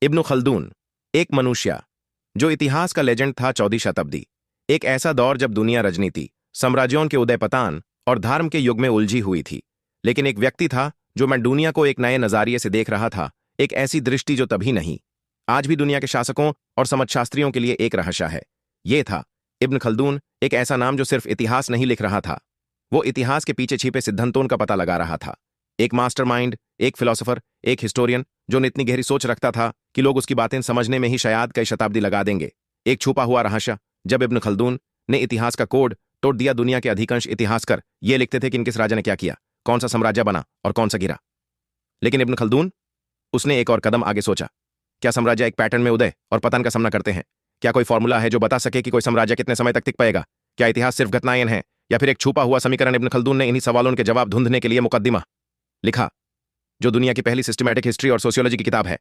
इब्न Khaldun, एक मनुष्य जो इतिहास का लेजेंड था 14वीं शताब्दी। एक ऐसा दौर जब दुनिया राजनीति, साम्राज्यों के उदय पतान और धर्म के युग में उलझी हुई थी। लेकिन एक व्यक्ति था जो मैं दुनिया को एक नए नजारिए से देख रहा था, एक ऐसी दृष्टि जो तभी नहीं, आज भी दुनिया के शासकों और समाजशास्त्रियों के लिए एक रहस्य है। यह था इब्न खल्दून, एक ऐसा नाम जो सिर्फ इतिहास नहीं लिख रहा था, वो इतिहास के पीछे छिपे सिद्धांतों का पता लगा रहा था। एक मास्टरमाइंड, एक फिलोसोफर, एक हिस्टोरियन जो इतनी गहरी सोच रखता था कि लोग उसकी बातें समझने में ही शायद कई शताब्दी लगा देंगे। एक छुपा हुआ रहस्य। जब इब्न खल्दून ने इतिहास का कोड तोड़ दिया, दुनिया के अधिकांश इतिहासकार ये लिखते थे कि किस राजा ने क्या किया, कौन सा साम्राज्य बना और कौन सा गिरा। लेकिन इब्न खल्दून, उसने एक और कदम आगे सोचा। क्या साम्राज्य एक पैटर्न में उदय और पतन का सामना करते हैं? क्या कोई फॉर्मूला है जो बता सके कि कोई साम्राज्य कितने समय तक टिक पाएगा? क्या इतिहास सिर्फ घटनाएं हैं या फिर एक छुपा हुआ समीकरण? इब्न खल्दून ने इन्हीं सवालों के जवाब ढूंढने के लिए मुकद्दिमा लिखा, जो दुनिया की पहली सिस्टमैटिक हिस्ट्री और सोशियोलॉजी की किताब है।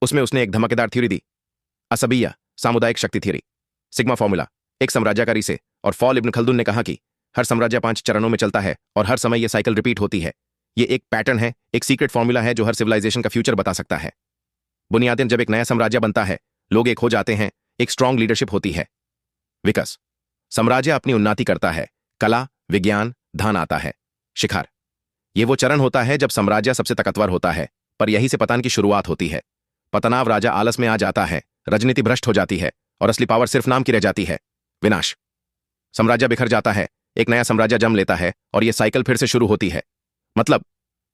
उसमें उसने एक धमाकेदार थ्योरी दी, असबिया, सामुदायिक शक्ति थ्योरी, सिग्मा फॉर्मूला, एक साम्राज्य का रिसे और फॉल। इब्न खल्दून ने कहा कि हर साम्राज्य 5 चरणों में चलता है और हर समय यह साइकिल रिपीट होती है। ये एक पैटर्न है, एक सीक्रेट फॉर्मूला है जो हर सिविलाइजेशन का फ्यूचर बता सकता है। बुनियादन जब एक नया साम्राज्य बनता है, लोग एक हो जाते हैं, एक स्ट्रांग लीडरशिप होती है। विकास, साम्राज्य अपनी उन्नति करता है, कला, विज्ञान, धन आता है। शिखर, ये वो चरण होता है जब साम्राज्य सबसे ताकतवर होता है, पर यहीं से पतन की शुरुआत होती है। पतनाव, राजा आलस में आ जाता है, राजनीति भ्रष्ट हो जाती है और असली पावर सिर्फ नाम की रह जाती है। विनाश, साम्राज्य बिखर जाता है, एक नया साम्राज्य जन्म लेता है और यह साइकिल फिर से शुरू होती है। मतलब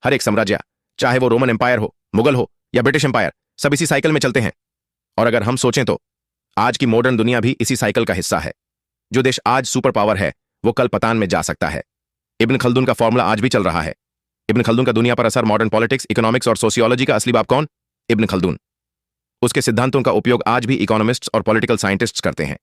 हर एक साम्राज्य, चाहे वो रोमन एम्पायर हो, मुगल हो या ब्रिटिश एम्पायर, सब इसी साइकिल में चलते हैं। और अगर हम सोचें तो आज की मॉडर्न दुनिया भी इसी साइकिल का हिस्सा है। जो देश आज सुपर पावर है, वो कल पतान में जा सकता है। इब्न खल्दून का फॉर्मूला आज भी चल रहा है। इब्न खल्दून का दुनिया पर असर, मॉडर्न पॉलिटिक्स, इकोनॉमिक्स और सोशियोलॉजी का असली बाप कौन? इब्न खल्दून। उसके सिद्धांतों का उपयोग आज भी इकोनॉमिस्ट्स और पॉलिटिकल साइंटिस्ट्स करते हैं।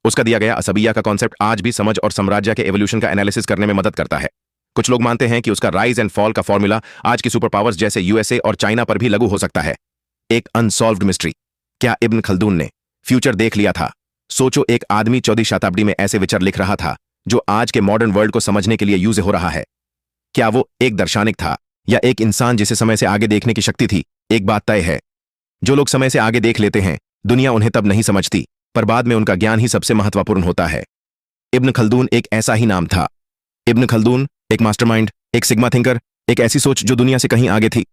उसका दिया गया असबिया का कॉन्सेप्ट आज भी समझ और साम्राज्य के एवोल्यूशन का एनालिसिस करने में मदद करता है। कुछ लोग मानते हैं कि उसका राइज एंड फॉल का फॉर्मूला आज की सुपर पावर्स जैसे यूएसए और चाइना पर भी लागू हो सकता है। एक अनसॉल्व्ड मिस्ट्री। क्या इब्न खल्दून ने फ्यूचर देख लिया था? सोचो, एक आदमी 14वीं शताब्दी में ऐसे विचार लिख रहा था जो आज के मॉडर्न वर्ल्ड को समझने के लिए यूज हो रहा है। क्या वो एक दार्शनिक था या एक इंसान जिसे समय से आगे देखने की शक्ति थी? एक बात तय है, जो लोग समय से आगे देख लेते हैं, दुनिया उन्हें तब नहीं समझती, पर बाद में उनका ज्ञान ही सबसे महत्वपूर्ण होता है। इब्न खल्दून एक ऐसा ही नाम था। इब्न खल्दून एक मास्टरमाइंड, एक सिग्मा थिंकर, एक ऐसी सोच जो दुनिया से कहीं आगे थी।